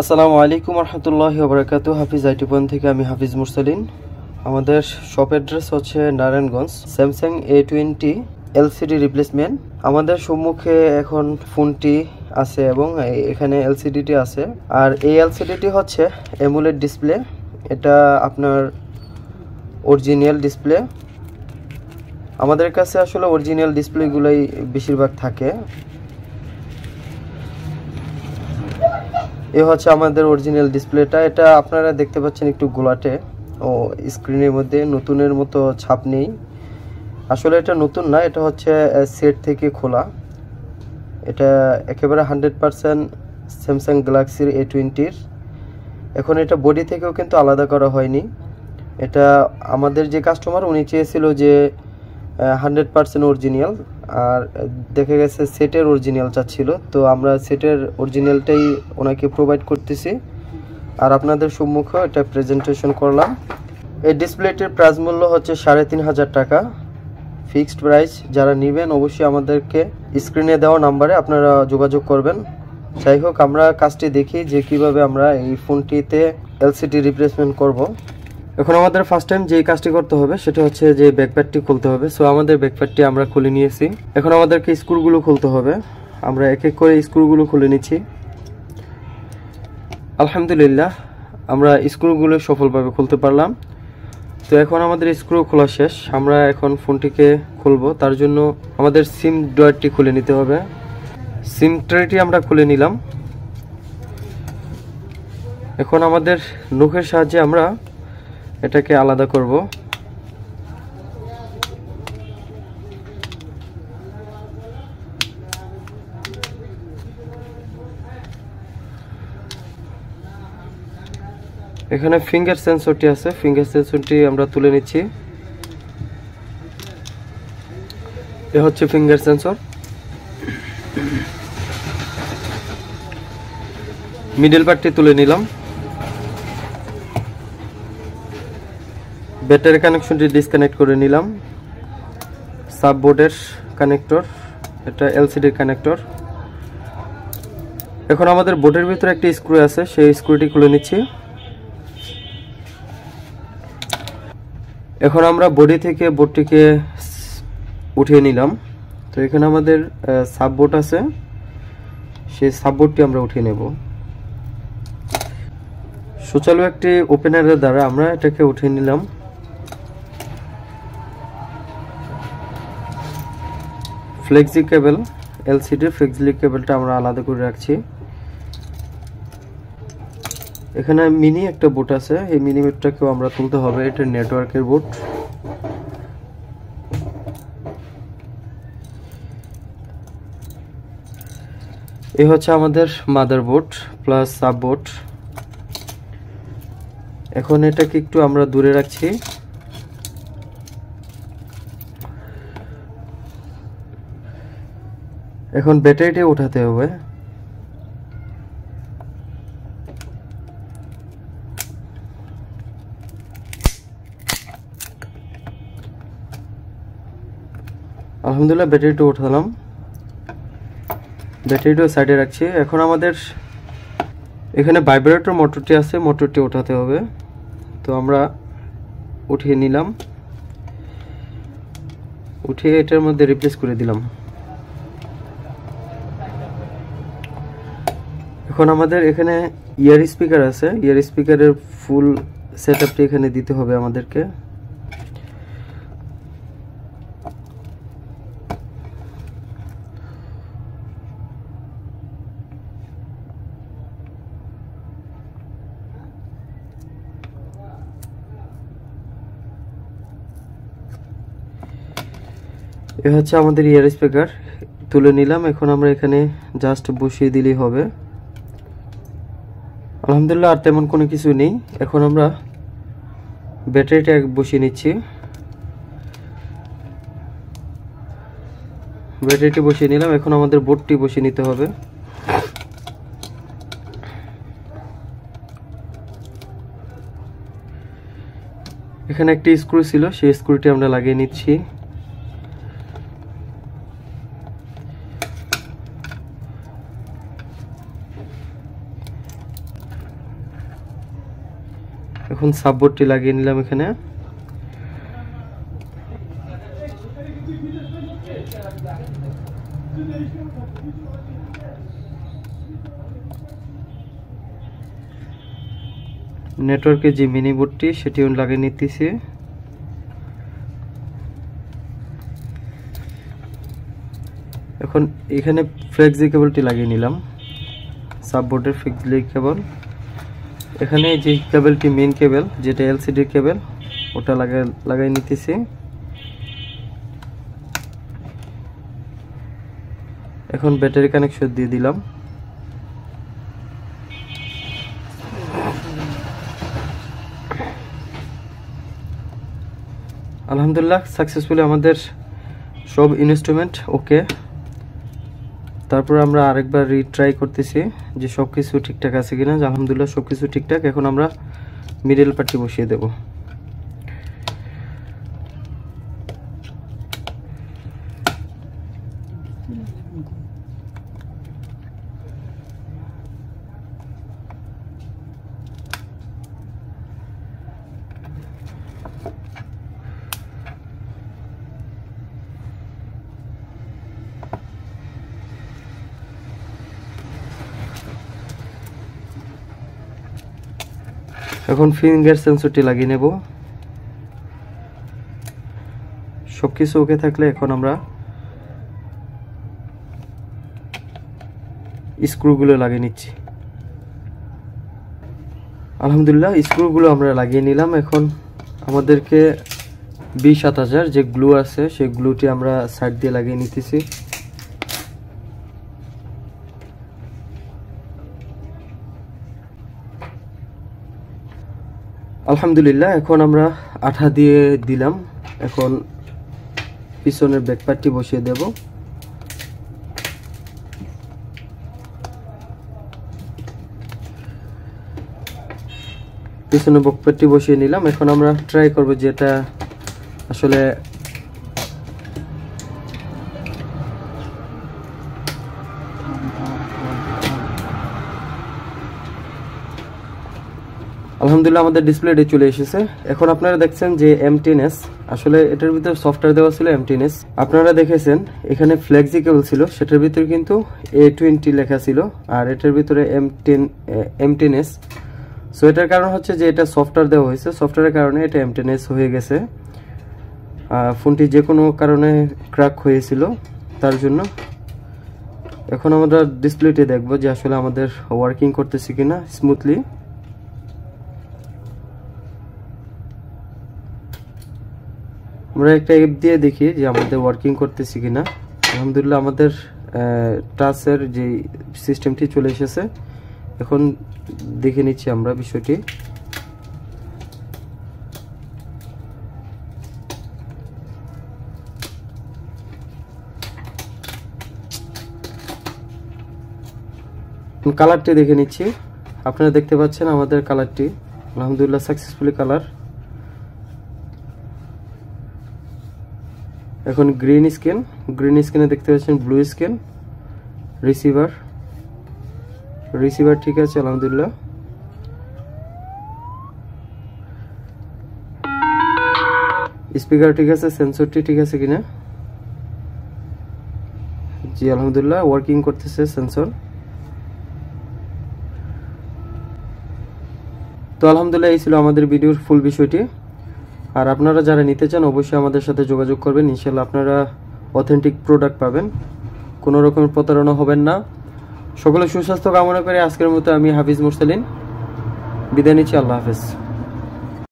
আসসালামু আলাইকুম রহমতুল্লাহি ওয়া বারাকাতুহু। হাফিজ আইটি পয়েন্ট থেকে আমি হাফিজ মুরসালিন। আমাদের শপ অ্যাড্রেস হচ্ছে Narayanganj. Samsung A20 LCD replacement. আমাদের সম্মুখে এখন ফোনটি আছে এবং এখানে এলসিডিটি আছে। আর এই এলসিডিটি হচ্ছে অ্যামোলেড ডিসপ্লে। এটা আপনার অরিজিনাল ডিসপ্লে। আমাদের কাছে আসলে অরিজিনাল ডিসপ্লেগুলোই বেশিরভাগ থাকে। এই হচ্ছে আমাদের অরিজিনাল ডিসপ্লেটা। এটা আপনারা দেখতে পাচ্ছেন একটু গোলাটে ও স্ক্রিনের মধ্যে নতুনের মতো ছাপ নেই। আসলে এটা নতুন না, এটা হচ্ছে সেট থেকে খোলা। এটা একেবারে 100% স্যামসাং গ্যালাক্সির A20-র। এখন এটা বডি থেকেও কিন্তু আলাদা করা হয়নি। এটা আমাদের যে কাস্টমার উনি চেয়েছিল যে 100% অরিজিনাল, আর দেখা গেছে সেটের অরিজিনাল চাচ্ছিল, তো আমরা সেটের অরিজিনালটাই ওনাকে প্রোভাইড করতেছি। আর আপনাদের সম্মুখে এটা প্রেজেন্টেশন করলাম। এই ডিসপ্লেটির প্রাইস মূল্য হচ্ছে 3500 টাকা ফিক্সড প্রাইস। যারা নেবেন অবশ্যই আমাদেরকে স্ক্রিনে দেওয়া নাম্বারে আপনারা যোগাযোগ করবেন। যাই হোক, আমরা কাজটি দেখি যে কিভাবে আমরা এই ফোনটিতে এলসিডি রিপ্লেসমেন্ট করব। এখন আমাদের ফার্স্ট টাইম যেই কাজটি করতে হবে সেটা হচ্ছে যে ব্যাকপ্যাডটি খুলতে হবে। সো আমাদের ব্যাকপ্যাডটি আমরা খুলে নিয়েছি। এখন আমাদেরকে স্ক্রুগুলো খুলতে হবে। আমরা এক এক করে স্ক্রুগুলো খুলে নিচ্ছি। আলহামদুলিল্লাহ, আমরা স্ক্রুগুলো সফলভাবে খুলতে পারলাম। তো এখন আমাদের স্ক্রু খোলা শেষ। আমরা এখন ফোনটিকে খুলবো। তার জন্য আমাদের সিম ড্রয়ারটি খুলে নিতে হবে। সিম ট্রেটি আমরা খুলে নিলাম। এখন আমাদের নখের সাহায্যে আমরা এটাকে আলাদা করব। এখানে ফিঙ্গার সেন্সরটি আছে, ফিঙ্গার সেন্সরটি আমরা তুলে নিচ্ছি। এ হচ্ছে ফিঙ্গার সেন্সর। মিডল পার্টটি তুলে নিলাম। ব্যাটারি কানেকশনটি ডিসকানেক্ট করে নিলাম। সাববোর্ডের কানেক্টর, এটা এলসিডির কানেক্টর। এখন আমাদের বোর্ডের ভিতরে একটি স্ক্রু আছে, সেই স্ক্রুটি খুলে নিচ্ছি। এখন আমরা বডি থেকে বোর্ডটিকে উঠিয়ে নিলাম। তো এখানে আমাদের সাববোর্ড আছে, সেই সাববোর্ডটি আমরা উঠিয়ে নেব। সুচালু একটি ওপেনারের দ্বারা আমরা এটাকে উঠিয়ে নিলাম। ফ্লেক্সি কেবল, এলসিডি ফ্লেক্সি কেবলটা আমরা আলাদা করে রাখছি। এখানে মিনি একটা বোর্ড আছে, এই মিনি বোর্ডটাকেও আমরা তুলতে হবে। এটা নেটওয়ার্কের বোর্ড। এই হচ্ছে আমাদের মাদারবোর্ড প্লাস সাববোর্ড। এখন এটাকে একটু আমরা দূরে রাখছি। এখন ব্যাটারিটা উঠাতে হবে। আলহামদুলিল্লাহ, ব্যাটারিটা উঠালাম। ব্যাটারিটা সাইডে রাখছি। এখন আমাদের এখানে ভাইব্রেটর মোটরটি আছে, মোটরটি উঠাতে হবে। তো আমরা উঠিয়ে নিলাম, উঠিয়ে এটার মধ্যে রিপ্লেস করে দিলাম। এখন আমাদের এখানে ইয়ার স্পিকার আছে, ইয়ার স্পিকারের ফুল সেটআপটি এখানে দিতে হবে আমাদেরকে। এ হচ্ছে আমাদের ইয়ার স্পিকার, তুলে নিলাম। এখন আমরা এখানে জাস্ট বসিয়ে দিলেই হবে। আলহামদুলিল্লাহ, আর তেমন কোনো কিছু নেই। এখন আমরা ব্যাটারিটা বসিয়ে নিচ্ছি। ব্যাটারিটি বসিয়ে নিলাম। এখন আমাদের বোর্ডটি বসিয়ে নিতে হবে। এখানে একটি স্ক্রু ছিল, সেই স্ক্রুটি আমরা লাগিয়ে নিচ্ছি। এখন সাববোর্ডটি লাগিয়ে নিলাম এখানে। নেটওয়ার্কের যে মিনি বোর্ডটি সেটিও লাগিয়ে নিতেছি। এখন এখানে ফ্লেক্সি কেবলটি লাগিয়ে নিলাম, সাববোর্ডের ফ্লেক্সি কেবল। এখানে যে কেবলটি মেইন কেবল, যেটা এলসিডি কেবল, ওটা লাগাই নিতেছি। এখন ব্যাটারি কানেকশন দিয়ে দিলাম। আলহামদুলিল্লাহ সাকসেসফুলি আমাদের সব ইনস্ট্রুমেন্ট ওকে। তারপর আমরা আরেকবার রিট্রাই করতেছি যে সবকিছু ঠিকঠাক আছে কিনা। আলহামদুলিল্লাহ সবকিছু ঠিকঠাক। এখন আমরা মিডল পার্টটি বসিয়ে দেব। এখন ফিঙ্গার সেন্সরটি লাগিয়ে নেব। সবকিছু ওকে থাকলে এখন আমরা স্ক্রুগুলো লাগিয়ে নিচ্ছি। আলহামদুলিল্লাহ স্ক্রুগুলো আমরা লাগিয়ে নিলাম। এখন আমাদেরকে 20-7000 যে গ্লু আছে সেই গ্লুটি আমরা সাইড দিয়ে লাগিয়ে নিতেছি। আলহামদুলিল্লাহ এখন আমরা আঠা দিয়ে দিলাম। এখন পিছনের ব্যাক পার্টটি বসিয়ে দেব। পিছনের ব্যাক পার্টটি বসিয়ে নিলাম। এখন আমরা ট্রাই করব যে এটা আসলে আলহামদুলিল্লাহ আমাদের ডিসপ্লেটি চলে এসেছে। এখন আপনারা দেখছেন যে M10s, আসলে এটার ভিতরে সফটওয়্যার দেওয়া ছিল M10s। আপনারা দেখেছেন এখানে ফ্লেক্সি কেবল ছিল, সেটার ভিতরে কিন্তু A20 লেখা ছিল, আর এটার ভিতরে M10s। সো এটার কারণ হচ্ছে যে এটা সফটওয়্যার দেওয়া হয়েছে, সফটওয়্যারের কারণে এটা M10s হয়ে গেছে। ফোনটি যে কোনো কারণে ক্র্যাক হয়েছিল তার জন্য। এখন আমরা ডিসপ্লেটি দেখব যে আসলে আমাদের ওয়ার্কিং করতেছে কিনা স্মুথলি। আমরা একটা অ্যাপ দিয়ে দেখি যে আমাদের ওয়ার্কিং করতেছে কিনা। আলহামদুলিল্লাহ আমাদের টাচের যে সিস্টেমটি চলে এসেছে। এখন দেখে নিচ্ছি আমরা বিষয়টি। কালারটি দেখে নিচ্ছি। আপনারা দেখতে পাচ্ছেন আমাদের কালারটি আলহামদুলিল্লাহ সাকসেসফুলি কালার। এখন গ্রিন স্ক্রিনে দেখতে পাচ্ছেন ব্লু স্ক্রিন। রিসিভার ঠিক আছে আলহামদুলিল্লাহ। স্পিকার ঠিক আছে, সেন্সরটি ঠিক আছে কিনা। জি আলহামদুলিল্লাহ ওয়ার্কিং করতেছে সেন্সর। তো আলহামদুলিল্লাহ এই ছিল আমাদের ভিডিওর ফুল বিষয়টি। আর আপনারা যারা নিতে চান অবশ্যই আমাদের সাথে যোগাযোগ করবেন। ইনশাআল্লাহ আপনারা অথেন্টিক প্রোডাক্ট পাবেন, কোনো রকমের প্রতারণা হবেন না। সকলে সুস্বাস্থ্য কামনা করে আজকের মতো আমি হাফিজ মুরসালিন বিদায় নিচ্ছি। আল্লাহ হাফেজ।